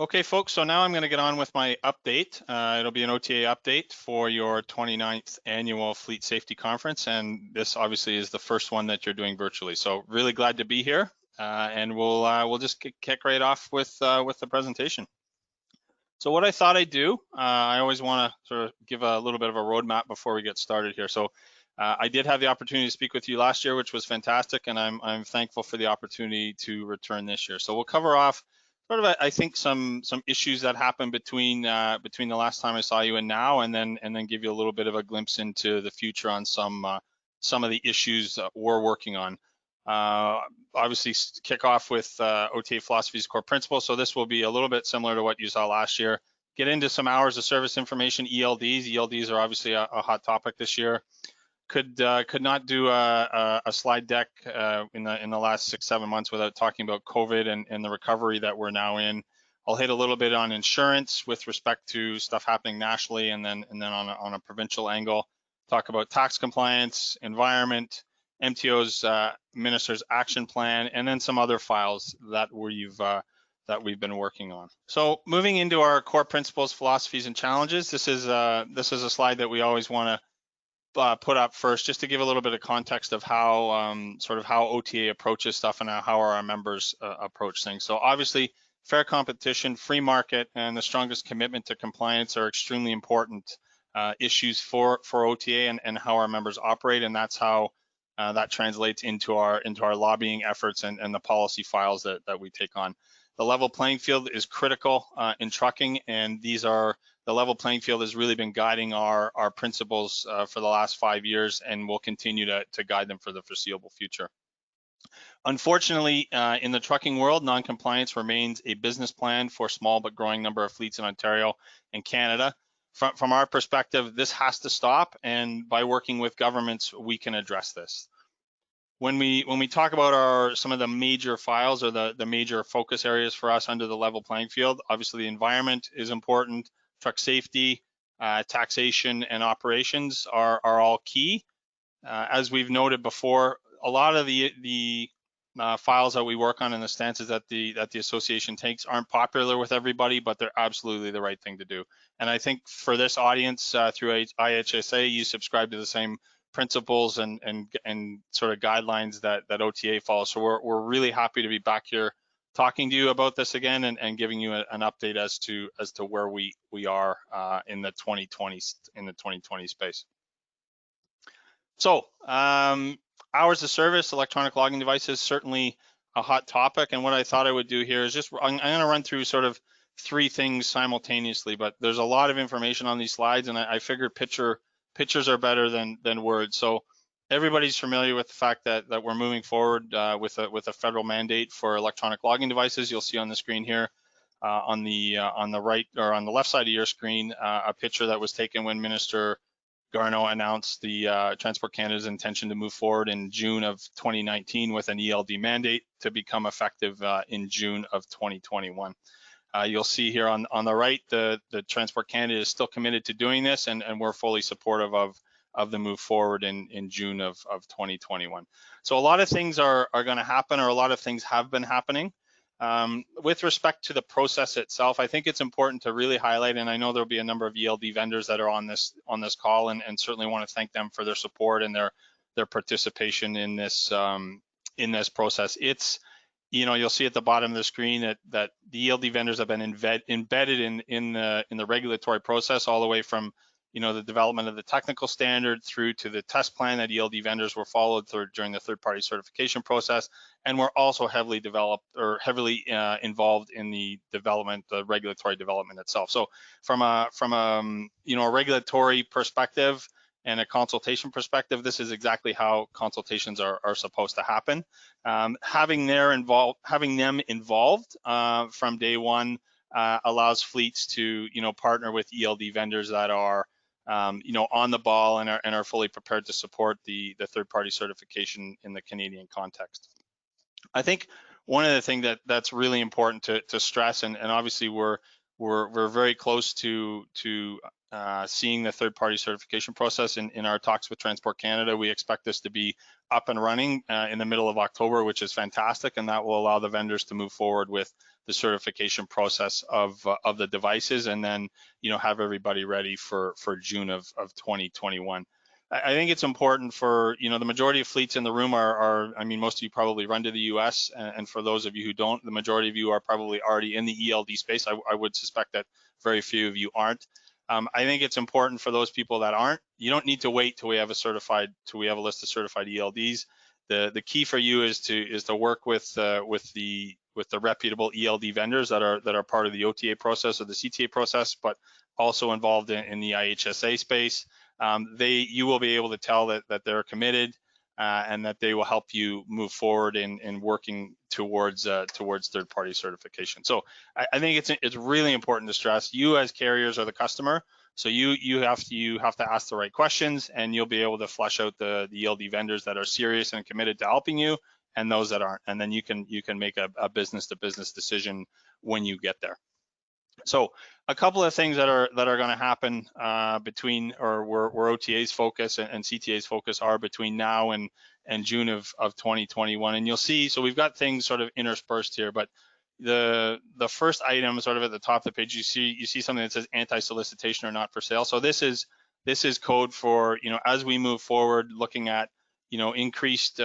Okay, folks, so now I'm going to get on with my update. It'll be an OTA update for your 29th annual Fleet Safety Conference, and this obviously is the first one that you're doing virtually. So really glad to be here, and we'll just kick right off with the presentation. So what I thought I'd do, I always want to sort of give a little bit of a roadmap before we get started here. So I did have the opportunity to speak with you last year, which was fantastic, and I'm thankful for the opportunity to return this year. So we'll cover off sort of, I think, some issues that happened between the last time I saw you and now, and then give you a little bit of a glimpse into the future on some of the issues that we're working on. Obviously kick off with OTA philosophies, core principles. So this will be a little bit similar to what you saw last year. Get into some hours of service information, ELDs. ELDs are obviously a hot topic this year. Could not do a slide deck in the last 6-7 months without talking about COVID and the recovery that we're now in. I'll hit a little bit on insurance with respect to stuff happening nationally, and then on a provincial angle. Talk about tax compliance, environment, MTO's Minister's Action Plan, and then some other files that we've been working on. So moving into our core principles, philosophies, and challenges. This is a slide that we always want to put up first, just to give a little bit of context of how how OTA approaches stuff and how our members approach things. So obviously, fair competition, free market, and the strongest commitment to compliance are extremely important issues for OTA and how our members operate, and that's how that translates into our lobbying efforts and the policy files that we take on. The level playing field is critical in trucking, and the level playing field has really been guiding our principles for the last 5 years, and will continue to guide them for the foreseeable future. Unfortunately, in the trucking world, non-compliance remains a business plan for small but growing number of fleets in Ontario and Canada. From our perspective, this has to stop, and by working with governments, we can address this. When we talk about some of the major files or the major focus areas for us under the level playing field, obviously the environment is important. Truck safety, taxation, and operations are all key. As we've noted before, a lot of the files that we work on and the stances that the association takes aren't popular with everybody, but they're absolutely the right thing to do. And I think for this audience, through IHSA, you subscribe to the same principles and sort of guidelines that OTA follows. So we're really happy to be back here talking to you about this again and giving you an update as to where we are in the 2020 space. So hours of service, electronic logging devices, certainly a hot topic. And what I thought I would do here is I'm going to run through sort of 3 things simultaneously, but there's a lot of information on these slides, and I figured pictures are better than words. So everybody's familiar with the fact that we're moving forward with a federal mandate for electronic logging devices. You'll see on the screen here on the right, or on the left side of your screen, a picture that was taken when Minister Garneau announced the Transport Canada's intention to move forward in June of 2019 with an ELD mandate to become effective in June of 2021. You'll see here on the right, the Transport Canada is still committed to doing this, and we're fully supportive of the move forward in June of 2021. So a lot of things are going to happen, or a lot of things have been happening. With respect to the process itself, I think it's important to really highlight, and I know there'll be a number of ELD vendors that are on this call, and certainly want to thank them for their support and their participation in this process. It's, you'll see at the bottom of the screen that the ELD vendors have been embedded in the regulatory process, all the way from the development of the technical standard through to the test plan that ELD vendors were followed through during the third-party certification process, and we're also heavily involved in the regulatory development itself. So from a regulatory perspective and a consultation perspective, this is exactly how consultations are supposed to happen. Having them involved from day one allows fleets to partner with ELD vendors that are on the ball and are fully prepared to support the third-party certification in the Canadian context. I think one of the things that's really important to stress, and obviously we're very close to seeing the third-party certification process. In our talks with Transport Canada, we expect this to be up and running in the middle of October, which is fantastic, and that will allow the vendors to move forward with the certification process of the devices, and then have everybody ready for June of 2021. I think it's important for the majority of fleets in the room are I mean, most of you probably run to the US, and for those of you who don't, the majority of you are probably already in the ELD space. I would suspect that very few of you aren't. I think it's important for those people that aren't. You don't need to wait till we have a list of certified ELDs. The key for you is to work with the reputable ELD vendors that are part of the OTA process or the CTA process, but also involved in the IHSA space. You will be able to tell that they're committed and that they will help you move forward in working towards third-party certification. So I think it's really important to stress, you as carriers are the customer, so you have to ask the right questions, and you'll be able to flesh out the ELD vendors that are serious and committed to helping you, and those that aren't, and then you can make a business-to-business decision when you get there. So a couple of things that are going to happen between, or where OTA's focus and CTA's focus are between now and June of 2021. And you'll see, so we've got things sort of interspersed here, but the first item sort of at the top of the page, you see something that says anti-solicitation or not for sale. So this is code for, as we move forward, looking at increased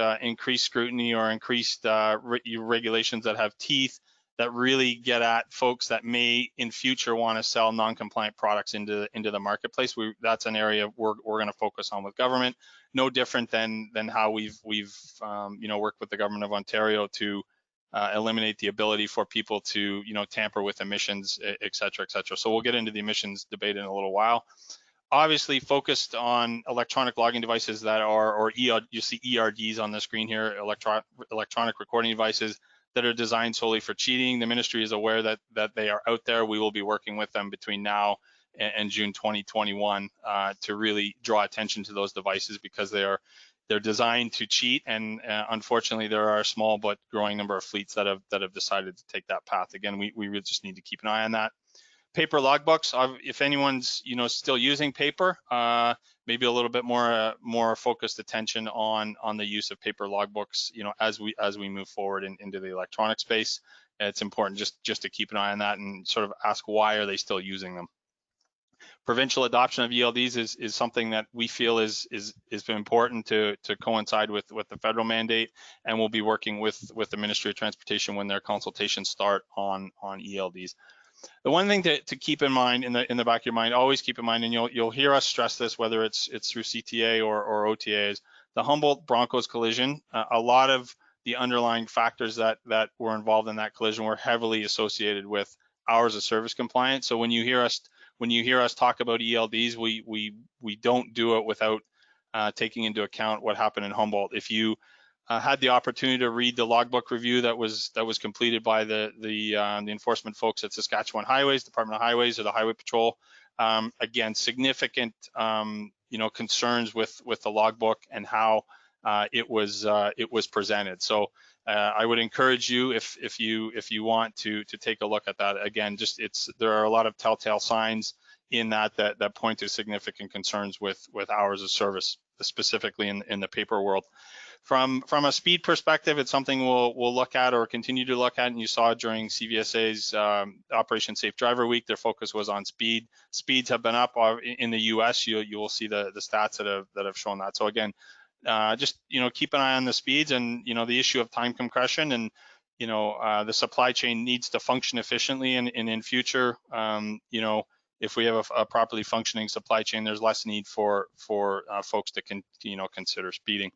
scrutiny or increased regulations that have teeth, that really get at folks that may in future want to sell non-compliant products into the marketplace. That's an area we're going to focus on with government. No different than how we've worked with the government of Ontario to eliminate the ability for people to tamper with emissions, et cetera, et cetera. So we'll get into the emissions debate in a little while. Obviously focused on electronic logging devices that are, you see ERDs on the screen here, electronic recording devices that are designed solely for cheating. The ministry is aware that they are out there. We will be working with them between now and June 2021 to really draw attention to those devices, because they're designed to cheat, and unfortunately there are a small but growing number of fleets that have decided to take that path. Again, we really just need to keep an eye on that. Paper logbooks, if anyone's still using paper, maybe a little bit more focused attention on the use of paper logbooks, as we move forward into the electronic space. It's important just to keep an eye on that and sort of ask, why are they still using them? Provincial adoption of ELDs is something that we feel is important to coincide with the federal mandate, and we'll be working with the Ministry of Transportation when their consultations start on ELDs. The one thing to keep in mind in the back of your mind, always keep in mind, and you'll hear us stress this, whether it's through CTA or OTAs, the Humboldt Broncos collision, a lot of the underlying factors that were involved in that collision were heavily associated with hours of service compliance. So when you hear us talk about ELDs, we don't do it without taking into account what happened in Humboldt. If you had the opportunity to read the logbook review that was completed by the enforcement folks at Saskatchewan Highways, Department of Highways, or the Highway Patrol. Again, significant concerns with the logbook and how it was presented. So I would encourage you, if you want to take a look at that. Again, there are a lot of telltale signs in that point to significant concerns with hours of service, specifically in the paper world. From a speed perspective, it's something we'll look at or continue to look at, and you saw during CVSA's Operation Safe Driver Week, their focus was on speed. Speeds have been up in the US. You will see the stats that have shown that. So again, just keep an eye on the speeds, and the issue of time compression, and the supply chain needs to function efficiently, and in future, if we have a properly functioning supply chain, there's less need for folks to consider speeding.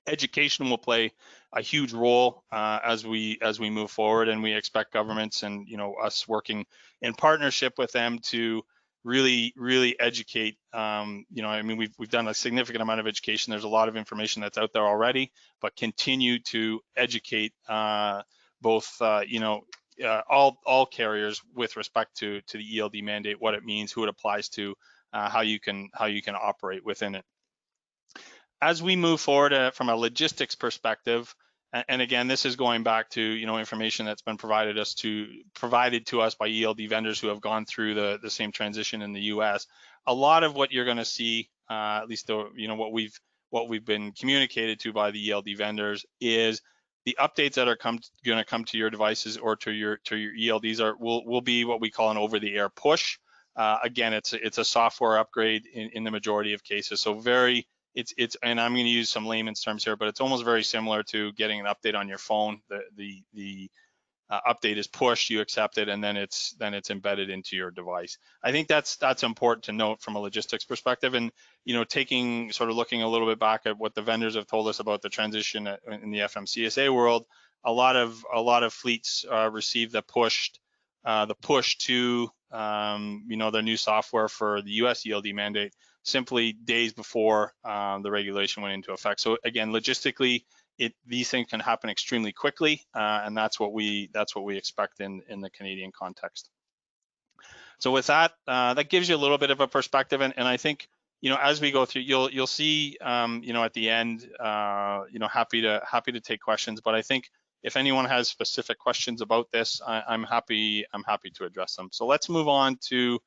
Education will play a huge role as we move forward, and we expect governments and us working in partnership with them to really educate. I mean, we've done a significant amount of education. There's a lot of information that's out there already, but continue to educate both all carriers with respect to the ELD mandate, what it means, who it applies to, how you can operate within it. As we move forward from a logistics perspective, And again, this is going back to, you know, information that's been provided to us by ELD vendors who have gone through the same transition in the US. A lot of what you're going to see, at least you know, what we've been communicated to by the ELD vendors, is the updates that are going to come to your devices or to your ELDs will be what we call an over-the-air push. Again, it's a software upgrade in the majority of cases. So it's and I'm going to use some layman's terms here, but it's almost very similar to getting an update on your phone. The update is pushed, you accept it, and then it's embedded into your device. I think that's important to note from a logistics perspective. And you know, looking a little bit back at what the vendors have told us about the transition in the FMCSA world, a lot of fleets receive the push to you know, their new software for the US ELD mandate simply days before the regulation went into effect. So again, logistically, these things can happen extremely quickly, and that's what we expect in the Canadian context. So with that, that gives you a little bit of a perspective, and I think, you know, as we go through, you'll see, you know, at the end, you know, happy to take questions. But I think if anyone has specific questions about this, I'm happy to address them. So let's move on to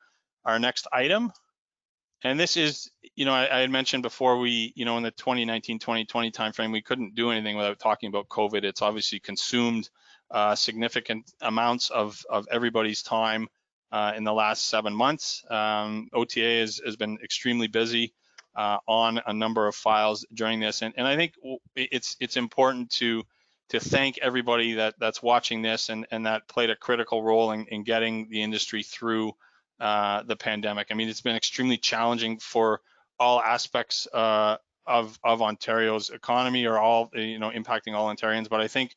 our next item. And this is, you know, I had mentioned before, we, you know, in the 2019-2020 timeframe, we couldn't do anything without talking about COVID. It's obviously consumed significant amounts of everybody's time in the last 7 months. OTA has been extremely busy on a number of files during this, and I think it's important to thank everybody that's watching this and that played a critical role in getting the industry through the pandemic. I mean, it's been extremely challenging for all aspects of Ontario's economy, or all, you know, impacting all Ontarians. But I think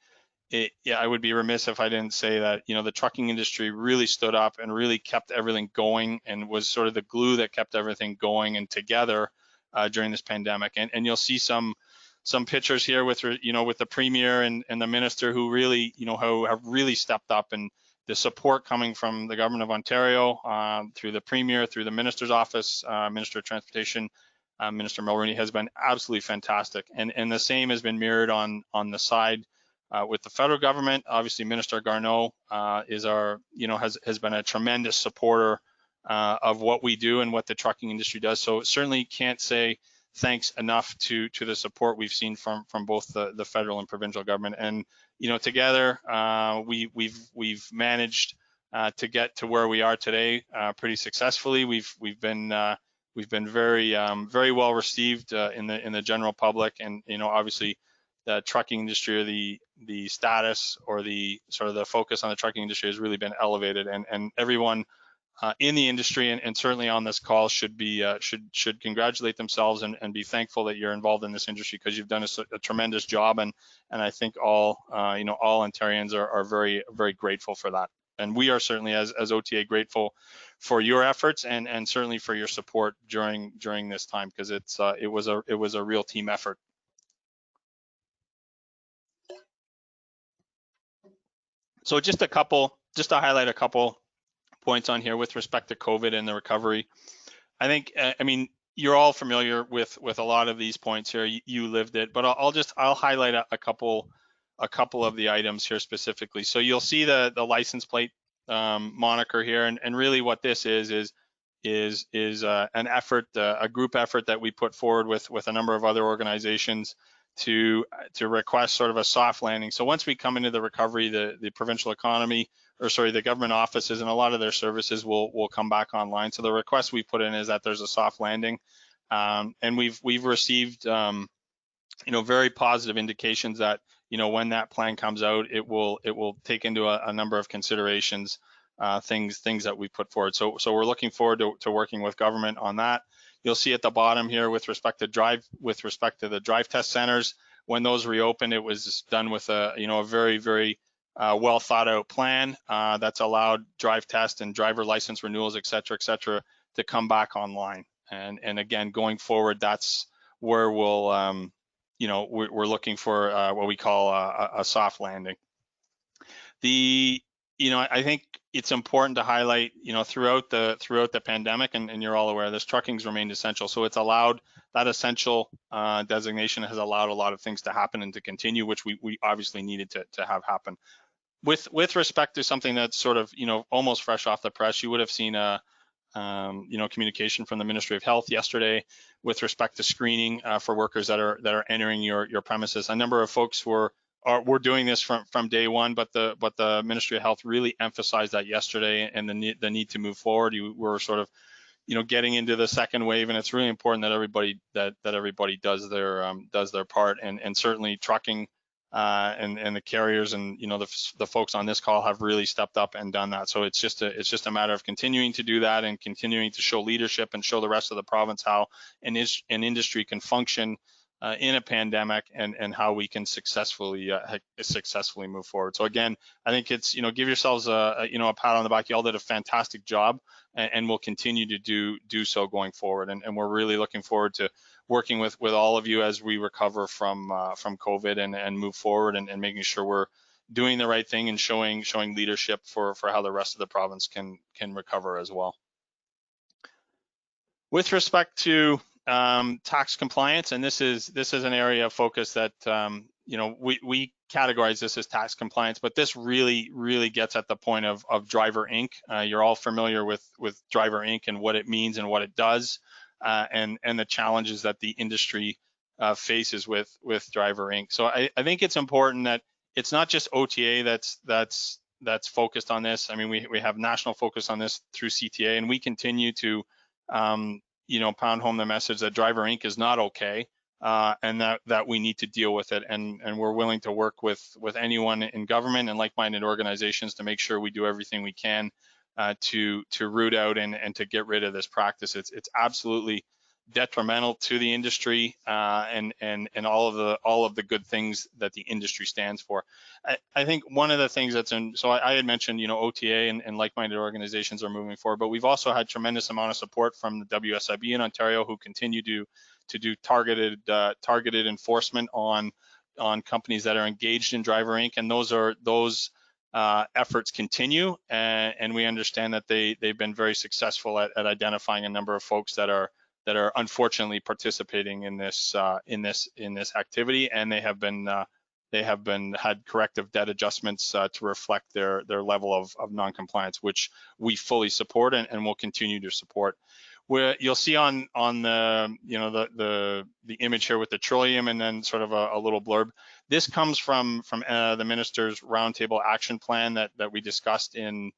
I would be remiss if I didn't say that, you know, the trucking industry really stood up and really kept everything going and was sort of the glue that kept everything going and together during this pandemic. And you'll see some pictures here with, you know, with the Premier and the Minister, who really, you know, who have really stepped up, and the support coming from the Government of Ontario through the Premier, through the Minister's office, Minister of Transportation, Minister Mulroney, has been absolutely fantastic. And the same has been mirrored on the side with the federal government. Obviously, Minister Garneau is our, you know, has been a tremendous supporter of what we do and what the trucking industry does. So certainly can't say thanks enough to the support we've seen from both the federal and provincial government. And you know, together we've managed to get to where we are today pretty successfully. We've been very well received in the general public, and you know, obviously the trucking industry, or the status, or the sort of the focus on the trucking industry has really been elevated, and everyone in the industry and certainly on this call should congratulate themselves and be thankful that you're involved in this industry, because you've done a tremendous job, and I think all you know, all Ontarians are very grateful for that. And we are certainly as OTA grateful for your efforts and certainly for your support during this time, because it was a real team effort. So just to highlight a couple points on here with respect to COVID and the recovery. I think, I mean, you're all familiar with a lot of these points here. You lived it, but I'll highlight a couple of the items here specifically. So you'll see the license plate moniker here, and really what this is an effort, a group effort that we put forward with a number of other organizations to request sort of a soft landing. So once we come into the recovery, the provincial economy, or sorry, the government offices and a lot of their services will come back online. So the request we put in is that there's a soft landing, and we've received you know, very positive indications that, you know, when that plan comes out, it will take into a number of considerations, things that we put forward. So we're looking forward to working with government on that. You'll see at the bottom here with respect to the drive test centers, when those reopened, it was done with a, you know, a very well thought out plan that's allowed drive test and driver license renewals, et cetera, to come back online. And again, going forward, that's where we'll you know, we're looking for what we call a soft landing. You know, I think it's important to highlight, throughout the pandemic, and you're all aware of this, trucking's remained essential. So it's allowed, that essential designation has allowed a lot of things to happen and to continue, which we obviously needed to have happen. With respect to something that's sort of, almost fresh off the press, you would have seen a communication from the Ministry of Health yesterday with respect to screening for workers that are entering your premises. A number of folks were doing this from day one, but the Ministry of Health really emphasized that yesterday, and the need to move forward. We're sort of, getting into the second wave, and it's really important that everybody does their part, and certainly trucking and the carriers, and the folks on this call have really stepped up and done that. So it's just a matter of continuing to do that and continuing to show leadership and show the rest of the province how an industry can function in a pandemic, and how we can successfully move forward. So again, I think it's, give yourselves a pat on the back. You all did a fantastic job, and we'll continue to do so going forward. And we're really looking forward to working with all of you as we recover from COVID and move forward, and making sure we're doing the right thing and showing leadership for how the rest of the province can recover as well. With respect to tax compliance, and this is an area of focus that we categorize this as tax compliance, but this really gets at the point of Driver Inc. You're all familiar with Driver Inc. and what it means and what it does, and the challenges that the industry faces with Driver Inc. So I think it's important that it's not just OTA that's focused on this. I mean, we have national focus on this through CTA, and we continue to pound home the message that Driver Inc. is not okay, and that we need to deal with it, and we're willing to work with anyone in government and like-minded organizations to make sure we do everything we can to root out and to get rid of this practice. It's absolutely detrimental to the industry, and all of the good things that the industry stands for. I think one of the things so I had mentioned, OTA and like-minded organizations are moving forward, but we've also had tremendous amount of support from the WSIB in Ontario, who continue to do targeted enforcement on companies that are engaged in Driver Inc. And those efforts continue, and we understand that they've been very successful at identifying a number of folks that are unfortunately participating in this activity, and they have had corrective debt adjustments to reflect their level of non-compliance, which we fully support and will continue to support. Where you'll see on the the image here with the trillium, and then sort of a little blurb. This comes from the minister's roundtable action plan that we discussed in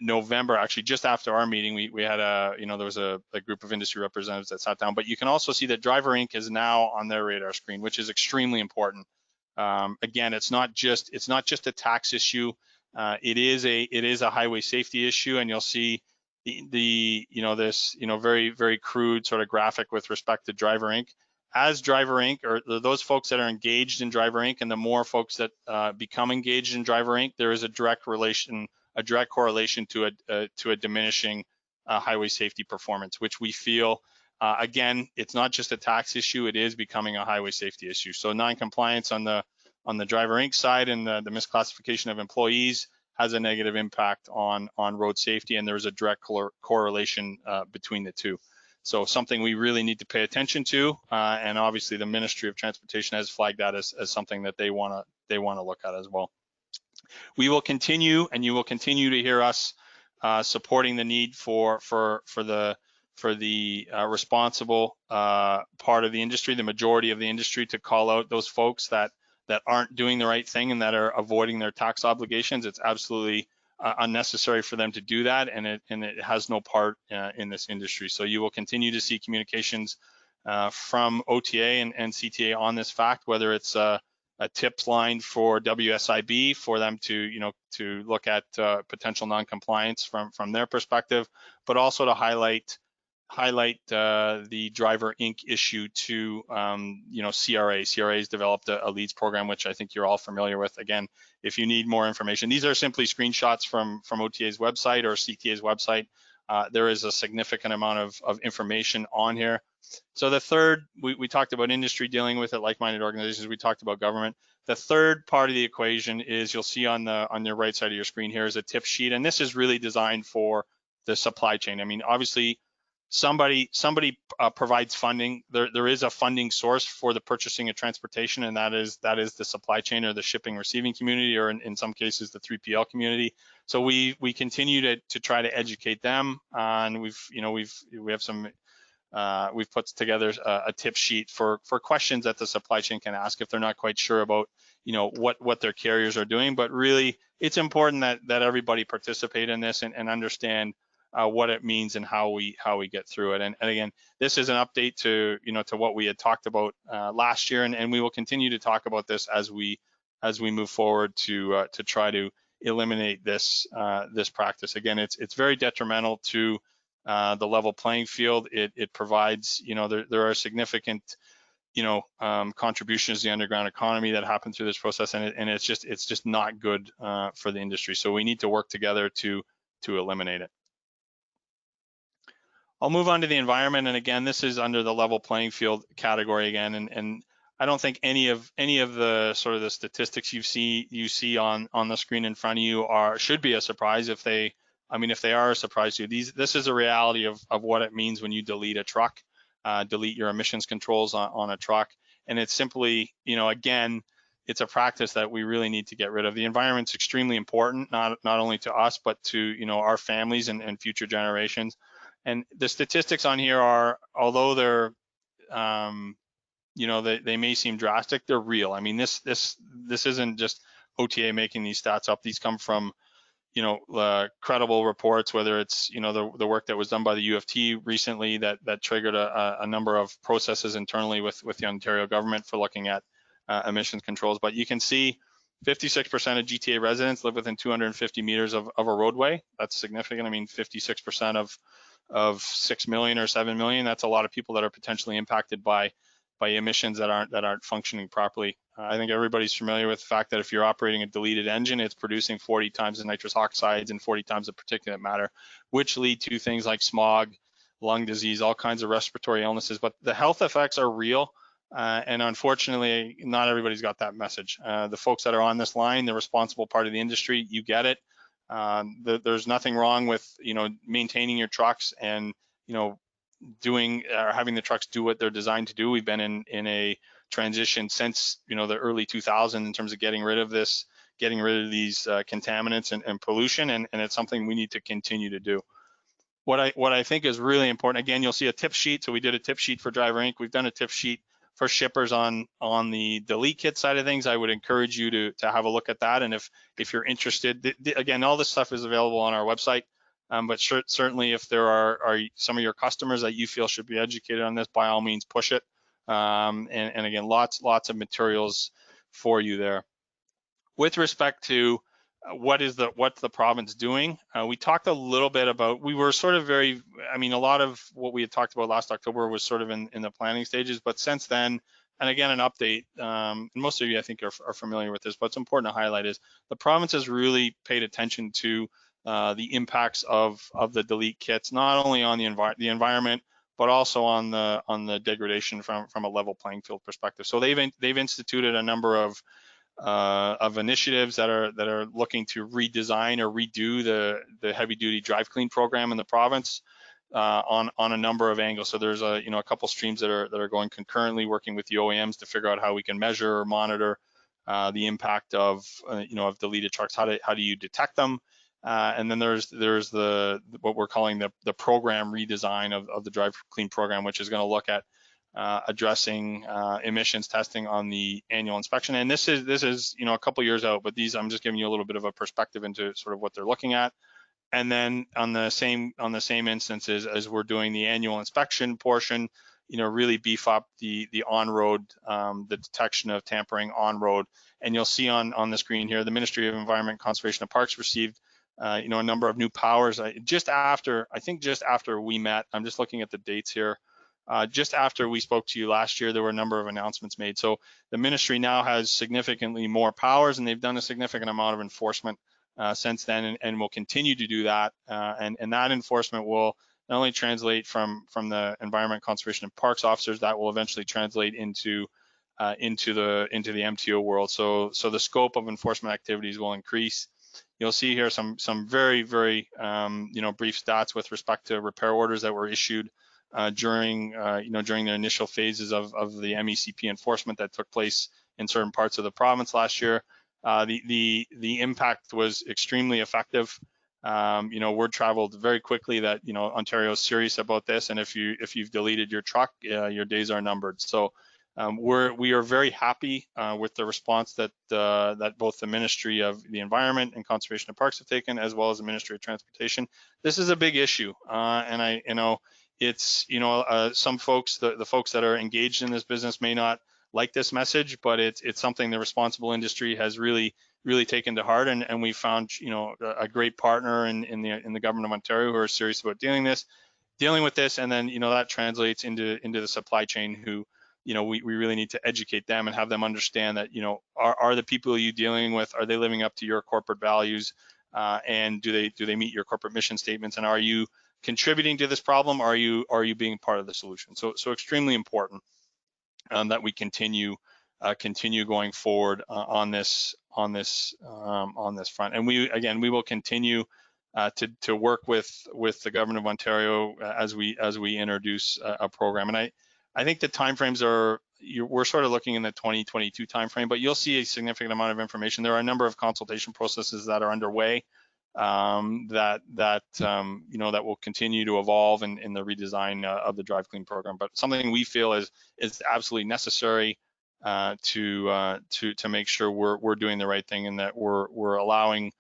November, actually just after our meeting. We had there was a group of industry representatives that sat down, but you can also see that Driver Inc. is now on their radar screen, which is extremely important. Again, it's not just a tax issue. It is a highway safety issue, and you'll see this very, very crude sort of graphic with respect to Driver Inc. As Driver Inc., or those folks that are engaged in Driver Inc., and the more folks that become engaged in Driver Inc., there is a direct correlation to a diminishing highway safety performance, which we feel, again, it's not just a tax issue, it is becoming a highway safety issue. So non-compliance on the Driver Inc. side, and the misclassification of employees has a negative impact on road safety, and there's a direct correlation between the two. So something we really need to pay attention to, and obviously the Ministry of Transportation has flagged that as something that they want to look at as well. We will continue, and you will continue to hear us supporting the need for the responsible part of the industry, the majority of the industry, to call out those folks that aren't doing the right thing and that are avoiding their tax obligations. It's absolutely unnecessary for them to do that, and it has no part in this industry. So you will continue to see communications from OTA and CTA on this fact, whether it's a tips line for WSIB for them to look at potential non-compliance from their perspective, but also to highlight the Driver Inc. issue to CRA. CRA has developed a leads program, which I think you're all familiar with. Again, if you need more information, these are simply screenshots from OTA's website or CTA's website. There is a significant amount of information on here. So the third, we talked about industry dealing with it, like-minded organizations. We talked about government. The third part of the equation is, you'll see on the right side of your screen here, is a tip sheet, and this is really designed for the supply chain. I mean, obviously, somebody provides funding. There is a funding source for the purchasing of transportation, and that is the supply chain, or the shipping receiving community, or in some cases the 3PL community. So we continue to try to educate them, and we have some. We've put together a tip sheet for questions that the supply chain can ask if they're not quite sure about, what their carriers are doing. But really, it's important that everybody participate in this and understand what it means and how we get through it. And again, this is an update to to what we had talked about last year, and we will continue to talk about this as we move forward to try to eliminate this practice. Again, it's very detrimental to the level playing field. It provides, there are significant, contributions to the underground economy that happen through this process, and it's just not good for the industry. So we need to work together to eliminate it. I'll move on to the environment, and again, this is under the level playing field category again, and I don't think any of the sort of the statistics you see on the screen in front of you should be a surprise. If they are a surprise to you, this is a reality of what it means when you delete a truck, delete your emissions controls on a truck, and it's simply, again, it's a practice that we really need to get rid of. The environment's extremely important, not only to us, but to our families and future generations. And the statistics on here are, although they're they may seem drastic, they're real. I mean, this isn't just OTA making these stats up. These come from credible reports, whether it's the work that was done by the UFT recently that triggered a number of processes internally with the Ontario government for looking at emissions controls. But you can see 56% of GTA residents live within 250 meters of a roadway. That's significant. I mean, 56% of 6 million or 7 million, that's a lot of people that are potentially impacted by emissions that aren't functioning properly. I think everybody's familiar with the fact that if you're operating a deleted engine, it's producing 40 times the nitrous oxides and 40 times the particulate matter, which lead to things like smog, lung disease, all kinds of respiratory illnesses. But the health effects are real, and unfortunately, not everybody's got that message. The folks that are on this line, the responsible part of the industry, you get it. There's nothing wrong with maintaining your trucks and doing or having the trucks do what they're designed to do. We've been in a transition since the early 2000s in terms of getting rid of these contaminants and pollution, and it's something we need to continue to do. What I think is really important, again, you'll see a tip sheet. So we did a tip sheet for Driver Inc. We've done a tip sheet for shippers on the delete kit side of things. I would encourage you to have a look at that, and if you're interested, again, all this stuff is available on our website. But certainly, if there are some of your customers that you feel should be educated on this, by all means, push it. And again, lots of materials for you there. With respect to what's the province doing, we talked a little bit about, we were sort of a lot of what we had talked about last October was sort of in the planning stages, but since then, and again, an update, and most of you I think are familiar with this, but it's important to highlight is the province has really paid attention to the impacts of the delete kits, not only on the environment, but also on the degradation from a level playing field perspective. So they've instituted a number of initiatives that are looking to redesign or redo the heavy duty drive clean program in the province on a number of angles. So there's a couple streams that are going concurrently, working with the OEMs to figure out how we can measure or monitor the impact of of deleted trucks. How do you detect them? And then there's what we're calling the program redesign of the drive clean program, which is going to look at addressing emissions testing on the annual inspection. And this is a couple years out, but I'm just giving you a little bit of a perspective into sort of what they're looking at. And then on the same instances as we're doing the annual inspection portion, really beef up the on-road, the detection of tampering on-road. And you'll see on the screen here, the Ministry of Environment, Conservation and Parks received a number of new powers. Just after we met, I'm just looking at the dates here. Just after we spoke to you last year, there were a number of announcements made. So the ministry now has significantly more powers, and they've done a significant amount of enforcement since then, and will continue to do that. And that enforcement will not only translate from the Environment Conservation and Parks officers, that will eventually translate into the MTO world. So the scope of enforcement activities will increase. You'll see here some very brief stats with respect to repair orders that were issued during the initial phases of the MECP enforcement that took place in certain parts of the province last year. The impact was extremely effective. Word traveled very quickly that Ontario is serious about this, and if you've deleted your truck, your days are numbered. So we are very happy with the response that both the Ministry of the Environment and Conservation of Parks have taken, as well as the Ministry of Transportation. This is a big issue, and it's some folks, the folks that are engaged in this business may not like this message, but it's something the responsible industry has really taken to heart, and we found a great partner in the government of Ontario who are serious about dealing with this, and then that translates into the supply chain who we really need to educate them and have them understand that are the people you dealing with, are they living up to your corporate values, and do they meet your corporate mission statements, and are you contributing to this problem, or are you being part of the solution? So extremely important that we continue going forward on this front. And we will continue to work with the government of Ontario as we introduce a program. And I think the timeframes we're sort of looking in the 2022 timeframe, but you'll see a significant amount of information. There are a number of consultation processes that are underway that will continue to evolve in the redesign of the Drive Clean program. But something we feel is absolutely necessary to make sure we're doing the right thing, and that we're allowing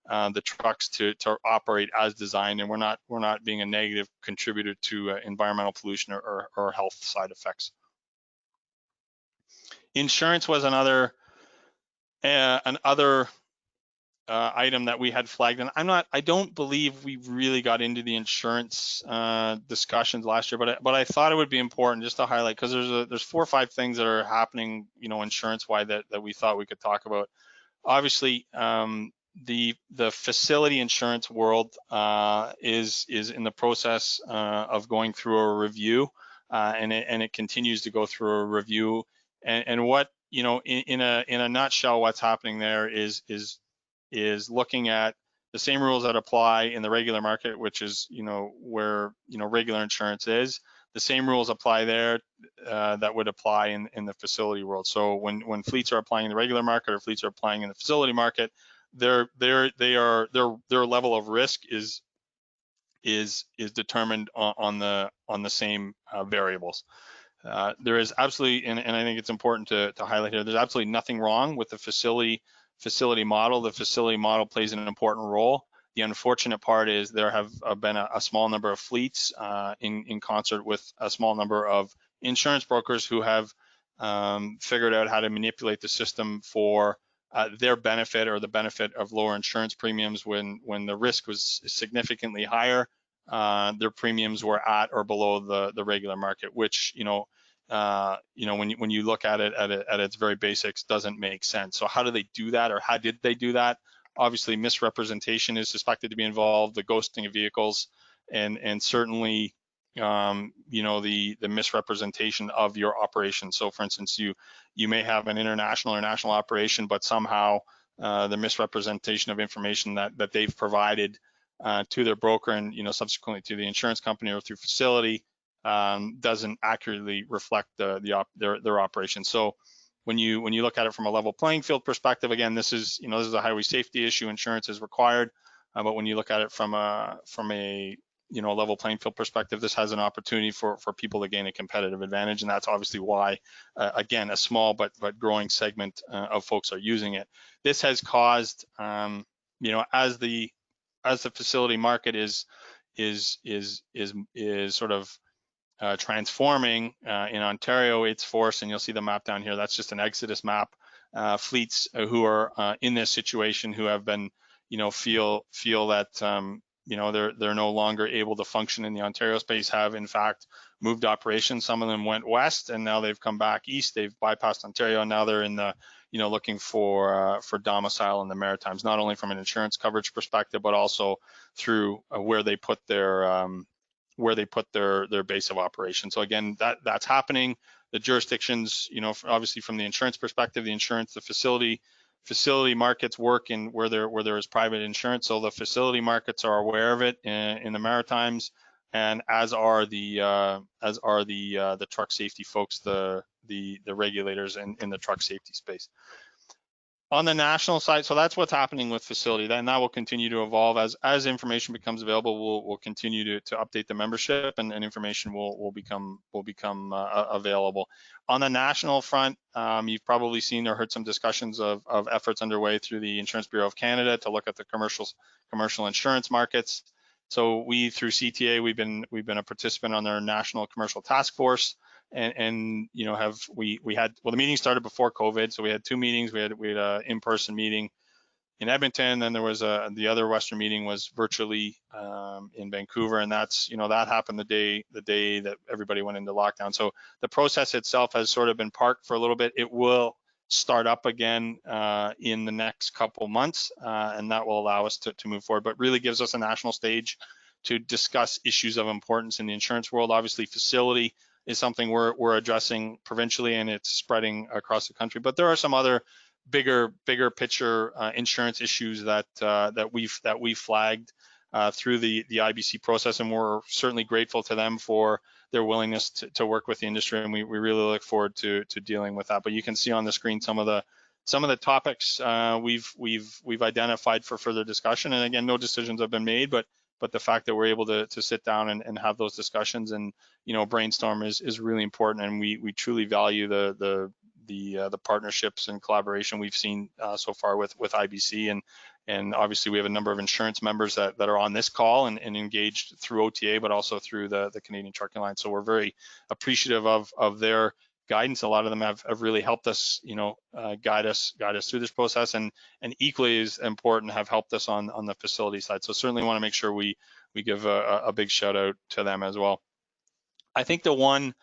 the trucks to operate as designed, and we're not being a negative contributor to environmental pollution or health side effects. Insurance was another item that we had flagged, and I don't believe we really got into the insurance discussions last year, but I thought it would be important just to highlight, because there's 4 or 5 things that are happening, insurance-wide that we thought we could talk about. Obviously, the facility insurance world is in the process of going through a review, and it continues to go through a review. And what in a nutshell, what's happening there is looking at the same rules that apply in the regular market, which is where regular insurance is. The same rules apply there that would apply in the facility world. So when fleets are applying in the regular market or fleets are applying in the facility market, their level of risk is determined on the same variables. There is absolutely, and I think it's important to highlight here, there's absolutely nothing wrong with the facility model. The facility model plays an important role. The unfortunate part is there have been a small number of fleets in concert with a small number of insurance brokers who have figured out how to manipulate the system for their benefit, or the benefit of lower insurance premiums when the risk was significantly higher. Their premiums were at or below the regular market, which when you look at it at its very basics, doesn't make sense. So how do they do that, or how did they do that? Obviously, misrepresentation is suspected to be involved, the ghosting of vehicles, and certainly the misrepresentation of your operation. So for instance, you may have an international or national operation, but somehow the misrepresentation of information that they've provided to their broker and subsequently to the insurance company or through facility doesn't accurately reflect their operation. So when you look at it from a level playing field perspective, again, this is a highway safety issue. Insurance is required, but when you look at it from a level playing field perspective, this has an opportunity for people to gain a competitive advantage, and that's obviously why, again, a small but growing segment of folks are using it. This has caused, as the facility market is sort of transforming in Ontario, it's forced, and you'll see the map down here. That's just an exodus map. Fleets who are in this situation, who have been, feel that they're no longer able to function in the Ontario space, have in fact moved operations. Some of them went west, and now they've come back east. They've bypassed Ontario, and now they're in the looking for domicile in the Maritimes, not only from an insurance coverage perspective, but also through where they put their where they put their base of operation. So again, that's happening. The jurisdictions, obviously from the insurance perspective, the facility markets work in where there is private insurance. So the facility markets are aware of it in the Maritimes, and as are the truck safety folks, the regulators in the truck safety space. On the national side, so that's what's happening with facility. Then that will continue to evolve as information becomes available. We'll continue to update the membership, and information will become available. On the national front, you've probably seen or heard some discussions of efforts underway through the Insurance Bureau of Canada to look at the commercial insurance markets. So we, through CTA, we've been a participant on their national commercial task force. And we had, well, the meeting started before COVID, so we had two meetings. We had an in-person meeting in Edmonton, then there was the other Western meeting was virtually in Vancouver, and that's that happened the day that everybody went into lockdown. So the process itself has sort of been parked for a little bit. It will start up again in the next couple months, and that will allow us to move forward, but really gives us a national stage to discuss issues of importance in the insurance world. Obviously, facility is something we're addressing provincially, and it's spreading across the country. But there are some other bigger picture insurance issues that we've flagged through the IBC process, and we're certainly grateful to them for their willingness to work with the industry, and we really look forward to dealing with that. But you can see on the screen some of the topics we've identified for further discussion. And again, no decisions have been made, but the fact that we're able to sit down and have those discussions and brainstorm is really important, and we truly value the partnerships and collaboration we've seen so far with IBC, and obviously we have a number of insurance members that are on this call and engaged through OTA, but also through the Canadian Trucking Alliance. So we're very appreciative of their guidance. A lot of them have really helped us, guide us through this process, and equally as important, have helped us on the facility side. So certainly want to make sure we give a big shout out to them as well. I think the one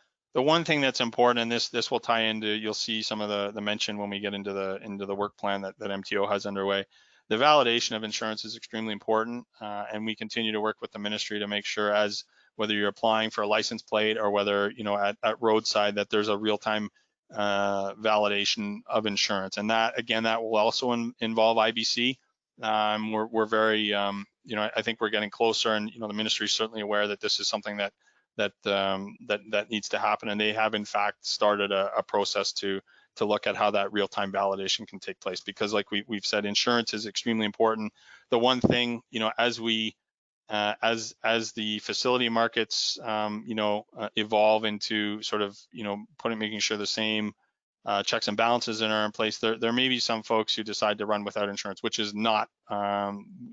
thing that's important, and this will tie into, you'll see some of the mention when we get into the work plan that MTO has underway. The validation of insurance is extremely important, and we continue to work with the ministry to make sure, as whether you're applying for a license plate or whether at roadside, that there's a real-time validation of insurance, and that will also involve IBC. We're very I think we're getting closer, and the ministry is certainly aware that this is something that needs to happen, and they have in fact started a process to look at how that real-time validation can take place, because like we've said, insurance is extremely important. The one thing, as the facility markets evolve into sort of making sure the same checks and balances are in place, there may be some folks who decide to run without insurance, which is not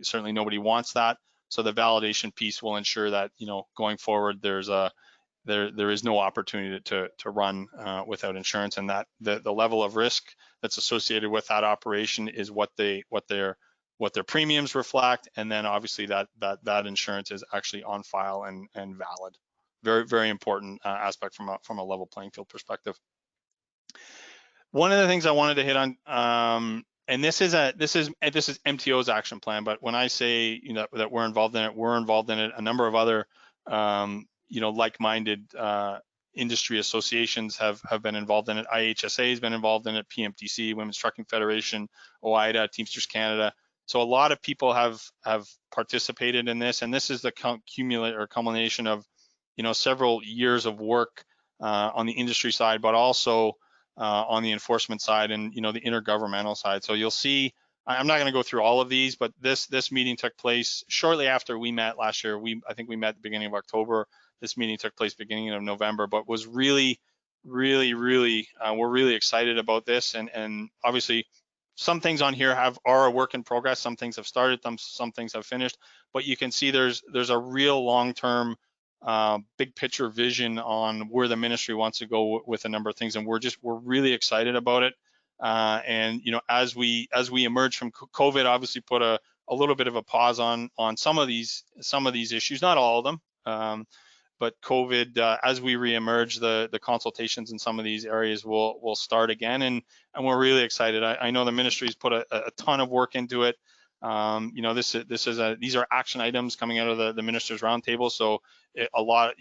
certainly, nobody wants that. So the validation piece will ensure that going forward there is no opportunity to run without insurance, and that the level of risk that's associated with that operation is what their premiums reflect, and then obviously that insurance is actually on file and valid. Very, very important aspect from a level playing field perspective. One of the things I wanted to hit on, and this is MTO's action plan, but when I say that we're involved in it, a number of other like-minded industry associations have been involved in it. IHSA has been involved in it, PMTC, Women's Trucking Federation, OIDA, Teamsters Canada. So a lot of people have participated in this, and this is the culmination of several years of work on the industry side, but also on the enforcement side and the intergovernmental side. So you'll see, I'm not going to go through all of these, but this meeting took place shortly after we met last year. I think we met at the beginning of October. This meeting took place beginning of November, but was really, really, we're really excited about this. And obviously, some things on here are a work in progress. Some things have started, some things have finished, but you can see there's a real long-term big picture vision on where the ministry wants to go with a number of things, and we're really excited about it. And as we emerge from COVID, obviously put a little bit of a pause on some of these issues, not all of them, but COVID, as we reemerge, the consultations in some of these areas will start again, and we're really excited. I know the ministry's put a ton of work into it. You know, these are action items coming out of the ministers roundtable. So a lot,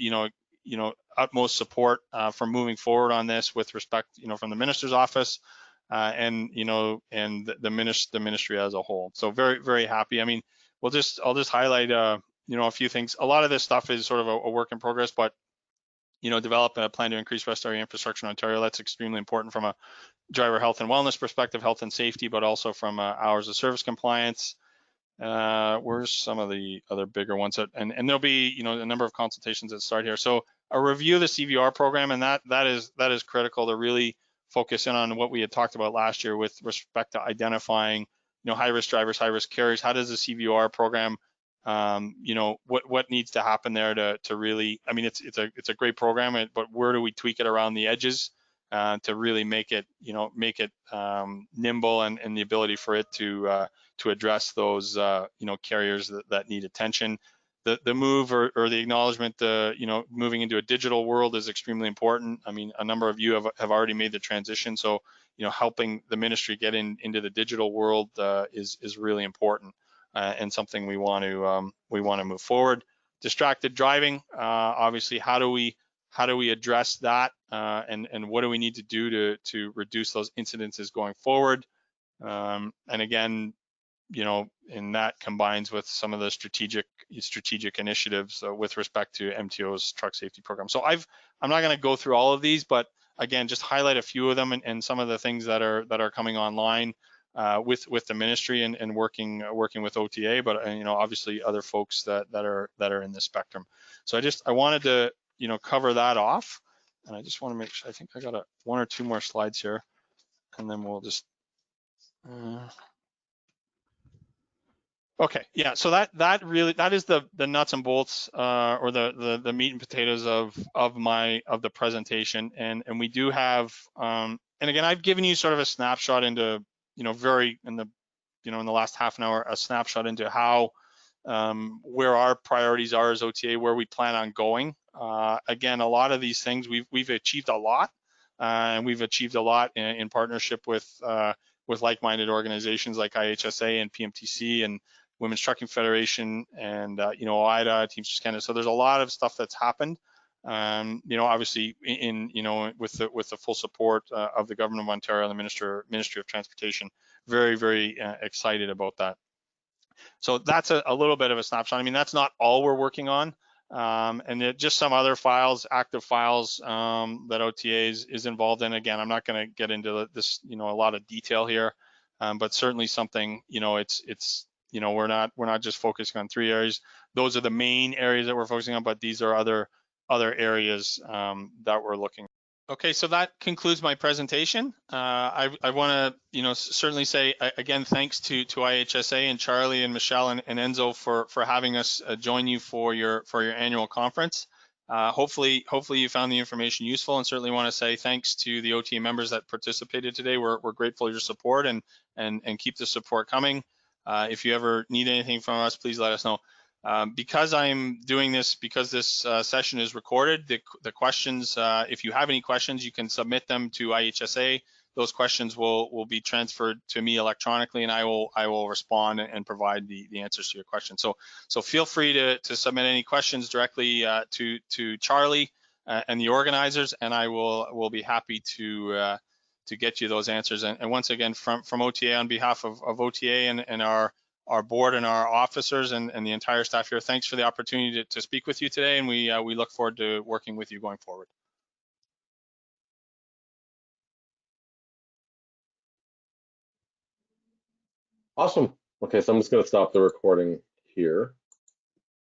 utmost support for moving forward on this with respect, from the minister's office and the ministry as a whole. So very, very happy. I mean, I'll just highlight a few things. A lot of this stuff is sort of a work in progress, but develop a plan to increase rest area infrastructure in Ontario. That's extremely important from a driver health and wellness perspective, health and safety, but also from hours of service compliance. Where's some of the other bigger ones and there'll be a number of consultations that start here. So a review of the CVR program, and that is critical to really focus in on what we had talked about last year with respect to identifying high risk drivers, high risk carriers. How does the CVR program what needs to happen there to really, I mean, it's a great program, but where do we tweak it around the edges to really make it nimble and the ability for it to address those carriers that need attention. The move or the acknowledgement, moving into a digital world is extremely important. I mean, a number of you have already made the transition, so helping the ministry get into the digital world is really important and something we want to move forward. Distracted driving, obviously, how do we address that and what do we need to do to reduce those incidences going forward? And again, and that combines with some of the strategic initiatives with respect to MTO's truck safety program. So I'm not going to go through all of these, but again, just highlight a few of them and some of the things that are coming online with the ministry and working with OTA, but obviously other folks that are in the spectrum. So I wanted to cover that off, and I just want to make sure. I think I got one or two more slides here, and then we'll just. Okay, yeah, so that is the nuts and bolts or the meat and potatoes of the presentation, and we do have and again, I've given you sort of a snapshot into in the last half an hour, a snapshot into how where our priorities are as OTA, where we plan on going. Again, a lot of these things we've achieved a lot, and we've achieved a lot in partnership with like-minded organizations like IHSA and PMTC and Women's Trucking Federation and OIDA, Teamsters Canada. So there's a lot of stuff that's happened. Obviously with the full support of the Government of Ontario and the Ministry of Transportation. Very, very excited about that. So that's a little bit of a snapshot. I mean, that's not all we're working on. And just some other files, active files that OTA is involved in. Again, I'm not going to get into this, a lot of detail here, but certainly something, we're not just focusing on 3 areas. Those are the main areas that we're focusing on, but these are other areas that we're looking. Okay, so that concludes my presentation. I want to, certainly say again, thanks to IHSA and Charlie and Michelle and Enzo for having us join you for your annual conference. Hopefully you found the information useful, and certainly want to say thanks to the OTA members that participated today. We're grateful for your support and keep the support coming. If you ever need anything from us, please let us know. Because I'm doing this, because this session is recorded, the questions, if you have any questions, you can submit them to IHSA. Those questions will be transferred to me electronically, and I will respond and provide the answers to your questions. So feel free to submit any questions directly to Charlie and the organizers, and I will be happy to get you those answers. And once again, from OTA, on behalf of OTA and our board and our officers and the entire staff here, thanks for the opportunity to speak with you today, and we look forward to working with you going forward. Awesome. Okay, so I'm just going to stop the recording here.